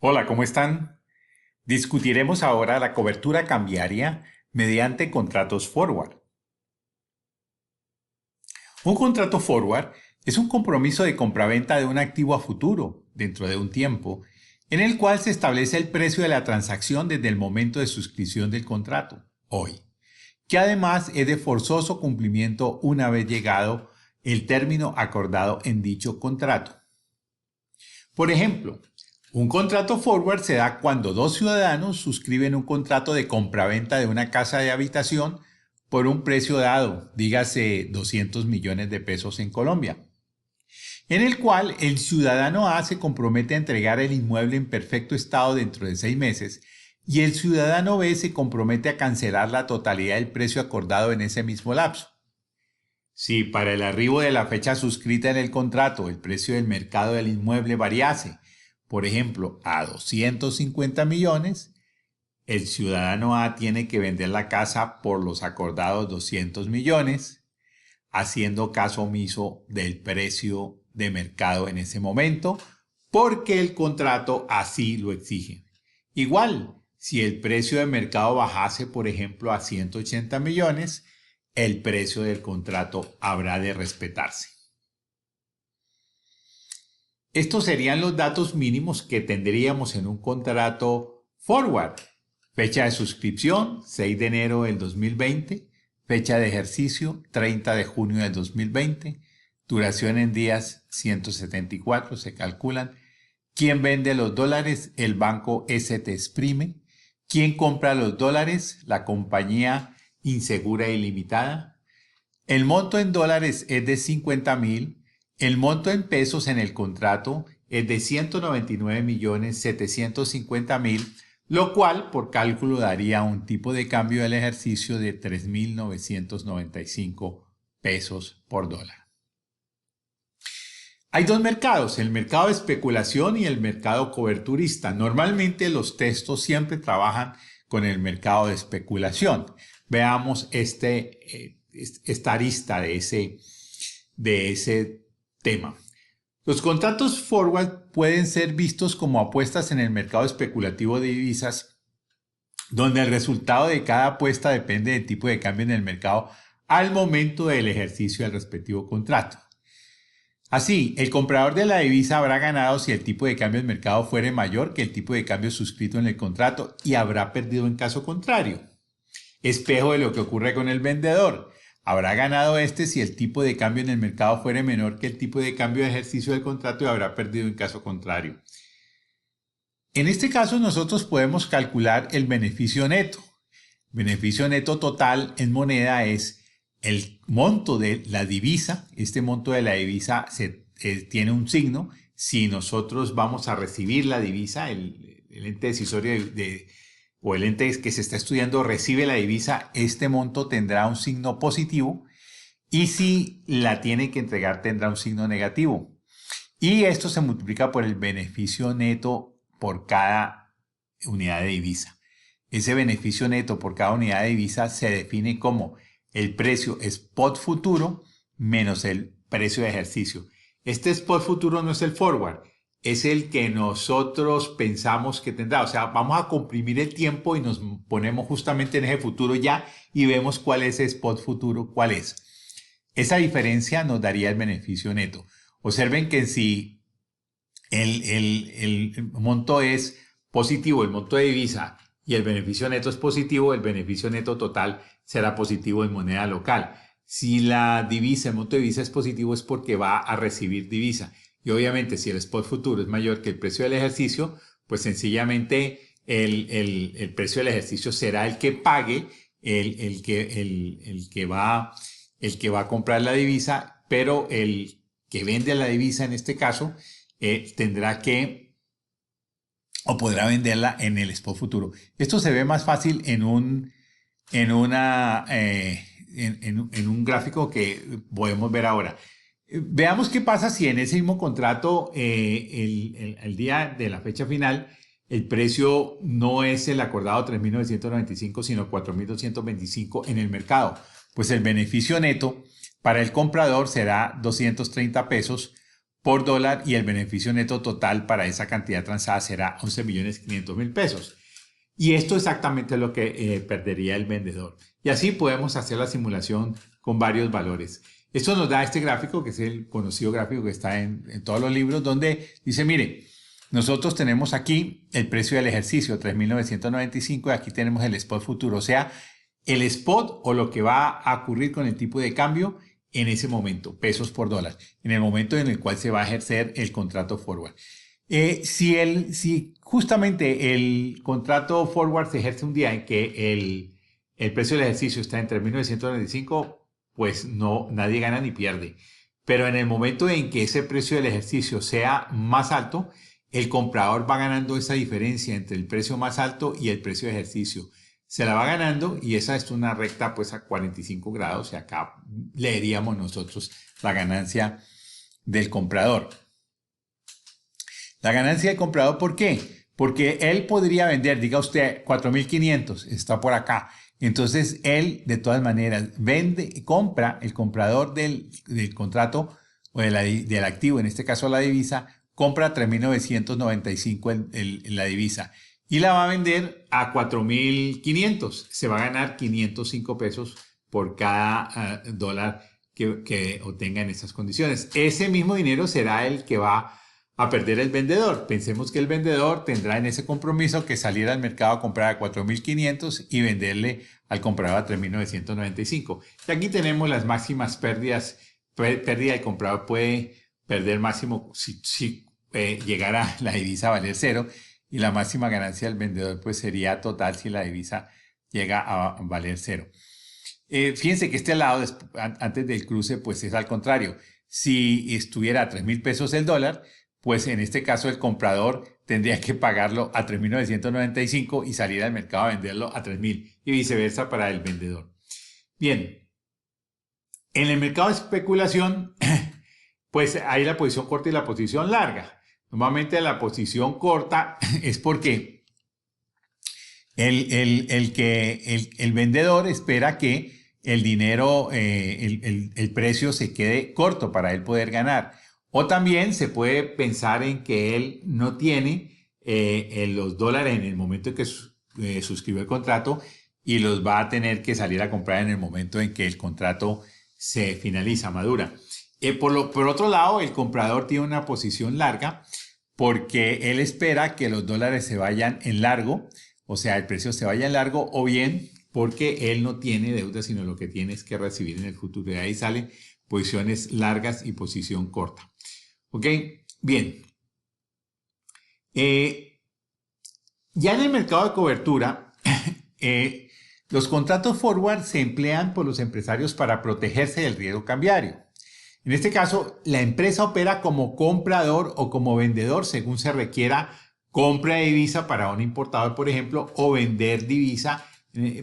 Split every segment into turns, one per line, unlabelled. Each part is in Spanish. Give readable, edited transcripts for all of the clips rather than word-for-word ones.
Hola, ¿cómo están? Discutiremos ahora la cobertura cambiaria mediante contratos forward. Un contrato forward es un compromiso de compraventa de un activo a futuro, dentro de un tiempo, en el cual se establece el precio de la transacción desde el momento de suscripción del contrato, hoy, que además es de forzoso cumplimiento una vez llegado el término acordado en dicho contrato. Por ejemplo, un contrato forward se da cuando dos ciudadanos suscriben un contrato de compraventa de una casa de habitación por un precio dado, dígase 200 millones de pesos en Colombia, en el cual el ciudadano A se compromete a entregar el inmueble en perfecto estado dentro de 6 meses y el ciudadano B se compromete a cancelar la totalidad del precio acordado en ese mismo lapso. Si para el arribo de la fecha suscrita en el contrato el precio del mercado del inmueble variase, por ejemplo, a 250 millones, el ciudadano A tiene que vender la casa por los acordados 200 millones, haciendo caso omiso del precio de mercado en ese momento, porque el contrato así lo exige. Igual, si el precio de mercado bajase, por ejemplo, a 180 millones, el precio del contrato habrá de respetarse. Estos serían los datos mínimos que tendríamos en un contrato forward. Fecha de suscripción, 6 de enero del 2020. Fecha de ejercicio, 30 de junio del 2020. Duración en días, 174, se calculan. ¿Quién vende los dólares? El banco ST Exprime. ¿Quién compra los dólares? La compañía Insegura Ilimitada. El monto en dólares es de 50,000. El monto en pesos en el contrato es de 199,750,000, lo cual por cálculo daría un tipo de cambio del ejercicio de 3,995 pesos por dólar. Hay dos mercados, el mercado de especulación y el mercado coberturista. Normalmente los textos siempre trabajan con el mercado de especulación. Veamos esta arista de ese tema. Los contratos forward pueden ser vistos como apuestas en el mercado especulativo de divisas, donde el resultado de cada apuesta depende del tipo de cambio en el mercado al momento del ejercicio del respectivo contrato. Así, el comprador de la divisa habrá ganado si el tipo de cambio del mercado fuere mayor que el tipo de cambio suscrito en el contrato y habrá perdido en caso contrario. Espejo de lo que ocurre con el vendedor. Habrá ganado este si el tipo de cambio en el mercado fuere menor que el tipo de cambio de ejercicio del contrato y habrá perdido en caso contrario. En este caso nosotros podemos calcular el beneficio neto. Beneficio neto total en moneda es el monto de la divisa. Este monto de la divisa tiene un signo. Si nosotros vamos a recibir la divisa, el ente decisorio o el ente que se está estudiando recibe la divisa, este monto tendrá un signo positivo y si la tiene que entregar tendrá un signo negativo. Y esto se multiplica por el beneficio neto por cada unidad de divisa. Ese beneficio neto por cada unidad de divisa se define como el precio spot futuro menos el precio de ejercicio. Este spot futuro no es el forward, es el que nosotros pensamos que tendrá. O sea, vamos a comprimir el tiempo y nos ponemos justamente en ese futuro ya y vemos cuál es el spot futuro, cuál es. Esa diferencia nos daría el beneficio neto. Observen que si el monto es positivo, el monto de divisa, y el beneficio neto es positivo, el beneficio neto total será positivo en moneda local. Si la divisa, el monto de divisa es positivo es porque va a recibir divisa. Y obviamente si el spot futuro es mayor que el precio del ejercicio, pues sencillamente el precio del ejercicio será el que pague el que va a comprar la divisa, pero el que vende la divisa en este caso tendrá que o podrá venderla en el spot futuro. Esto se ve más fácil en un gráfico que podemos ver ahora. Veamos qué pasa si en ese mismo contrato, el día de la fecha final, el precio no es el acordado 3,995, sino 4,225 en el mercado. Pues el beneficio neto para el comprador será 230 pesos por dólar y el beneficio neto total para esa cantidad transada será 11.500.000 pesos. Y esto exactamente es lo que perdería el vendedor. Y así podemos hacer la simulación con varios valores. Esto nos da este gráfico, que es el conocido gráfico que está en todos los libros, donde dice, mire, nosotros tenemos aquí el precio del ejercicio, 3.995, y aquí tenemos el spot futuro, o sea, el spot o lo que va a ocurrir con el tipo de cambio en ese momento, pesos por dólar, en el momento en el cual se va a ejercer el contrato forward. Si justamente el contrato forward se ejerce un día en que el precio del ejercicio está en 3.995, pues no, nadie gana ni pierde. Pero en el momento en que ese precio del ejercicio sea más alto, el comprador va ganando esa diferencia entre el precio más alto y el precio de ejercicio. Se la va ganando y esa es una recta pues a 45 grados y acá leeríamos nosotros la ganancia del comprador. La ganancia del comprador, ¿por qué? Porque él podría vender, diga usted, 4.500, está por acá. Entonces, él, de todas maneras, vende, compra, el comprador del contrato o del activo, en este caso la divisa, compra 3.995 en la divisa y la va a vender a 4.500. Se va a ganar 505 pesos por cada dólar que obtenga en esas condiciones. Ese mismo dinero será el que va a perder el vendedor. Pensemos que el vendedor tendrá en ese compromiso que salir al mercado a comprar a 4.500 y venderle al comprador a 3.995. Y aquí tenemos las máximas pérdidas. Pérdida del comprador puede perder máximo si llegara la divisa a valer cero, y la máxima ganancia del vendedor pues sería total si la divisa llega a valer cero. Fíjense que este lado, antes del cruce, pues es al contrario. Si estuviera a 3.000 pesos el dólar, pues en este caso el comprador tendría que pagarlo a 3.995 y salir al mercado a venderlo a 3.000 y viceversa para el vendedor. Bien, en el mercado de especulación, pues hay la posición corta y la posición larga. Normalmente la posición corta es porque el vendedor espera que el dinero, el precio se quede corto para él poder ganar. O también se puede pensar en que él no tiene los dólares en el momento en que suscribió el contrato y los va a tener que salir a comprar en el momento en que el contrato se finaliza, madura. Por otro lado, el comprador tiene una posición larga porque él espera que los dólares se vayan en largo, o sea, el precio se vaya en largo, o bien porque él no tiene deuda, sino lo que tiene es que recibir en el futuro. De ahí salen posiciones largas y posición corta. ¿Ok? Bien. Ya en el mercado de cobertura, los contratos forward se emplean por los empresarios para protegerse del riesgo cambiario. En este caso, la empresa opera como comprador o como vendedor según se requiera compra de divisa para un importador, por ejemplo, o vender divisa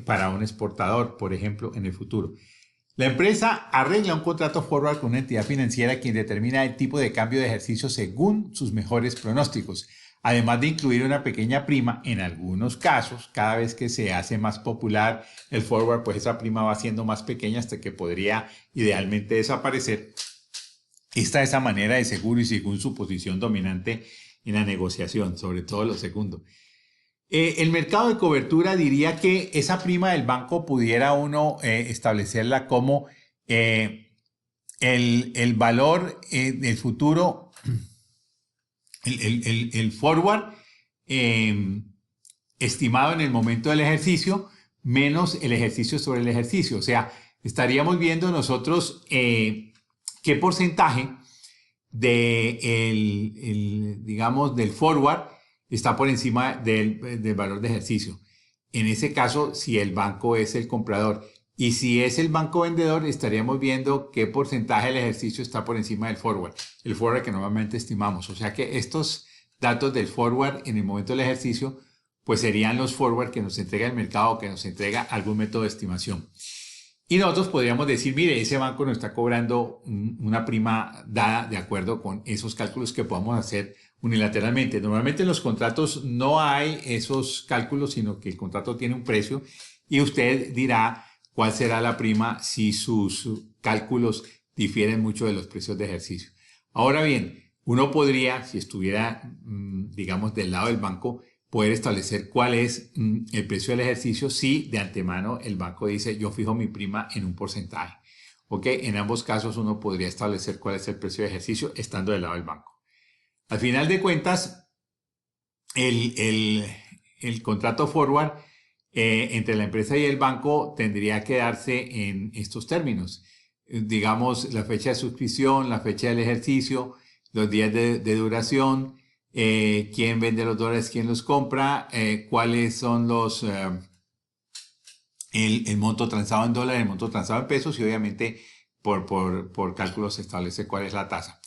para un exportador, por ejemplo, en el futuro. La empresa arregla un contrato forward con una entidad financiera quien determina el tipo de cambio de ejercicio según sus mejores pronósticos, además de incluir una pequeña prima en algunos casos. Cada vez que se hace más popular el forward, pues esa prima va siendo más pequeña hasta que podría idealmente desaparecer. Esta es esa manera de seguro y según su posición dominante en la negociación, sobre todo lo segundo. El mercado de cobertura diría que esa prima del banco pudiera uno establecerla como el valor del futuro, el forward estimado en el momento del ejercicio menos el ejercicio sobre el ejercicio. O sea, estaríamos viendo nosotros qué porcentaje digamos, del forward está por encima del valor de ejercicio. En ese caso, si el banco es el comprador y si es el banco vendedor, estaríamos viendo qué porcentaje del ejercicio está por encima del forward, el forward que normalmente estimamos. O sea que estos datos del forward en el momento del ejercicio, pues serían los forward que nos entrega el mercado o que nos entrega algún método de estimación. Y nosotros podríamos decir, mire, ese banco nos está cobrando una prima dada de acuerdo con esos cálculos que podamos hacer unilateralmente. Normalmente en los contratos no hay esos cálculos, sino que el contrato tiene un precio y usted dirá cuál será la prima si sus cálculos difieren mucho de los precios de ejercicio. Ahora bien, Uno podría, si estuviera, digamos, del lado del banco, poder establecer cuál es el precio del ejercicio si de antemano el banco dice yo fijo mi prima en un porcentaje. ¿Ok? En ambos casos uno podría establecer cuál es el precio de ejercicio estando del lado del banco. Al final de cuentas, el contrato forward entre la empresa y el banco tendría que darse en estos términos. Digamos, la fecha de suscripción, la fecha del ejercicio, los días de duración, quién vende los dólares, quién los compra, cuáles son el monto transado en dólares, el monto transado en pesos y obviamente por cálculo se establece cuál es la tasa.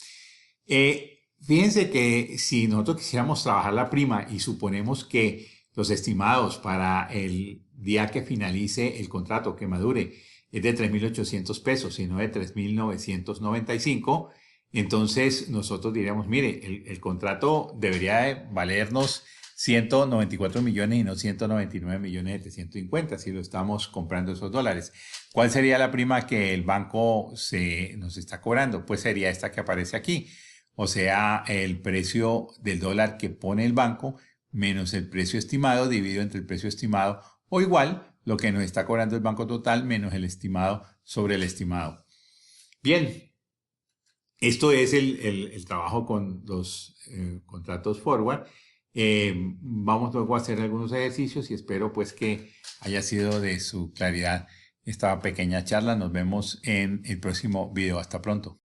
Fíjense que si nosotros quisiéramos trabajar la prima y suponemos que los estimados para el día que finalice el contrato, que madure, es de 3,800 pesos y no de 3,995, entonces nosotros diríamos, mire, el contrato debería valernos 194 millones y no 199,750,000 si lo estamos comprando esos dólares. ¿Cuál sería la prima que el banco nos está cobrando? Pues sería esta que aparece aquí. O sea, el precio del dólar que pone el banco menos el precio estimado dividido entre el precio estimado o igual lo que nos está cobrando el banco total menos el estimado sobre el estimado. Bien, esto es el trabajo con los contratos forward. Vamos luego a hacer algunos ejercicios y espero pues que haya sido de su claridad esta pequeña charla. Nos vemos en el próximo video. Hasta pronto.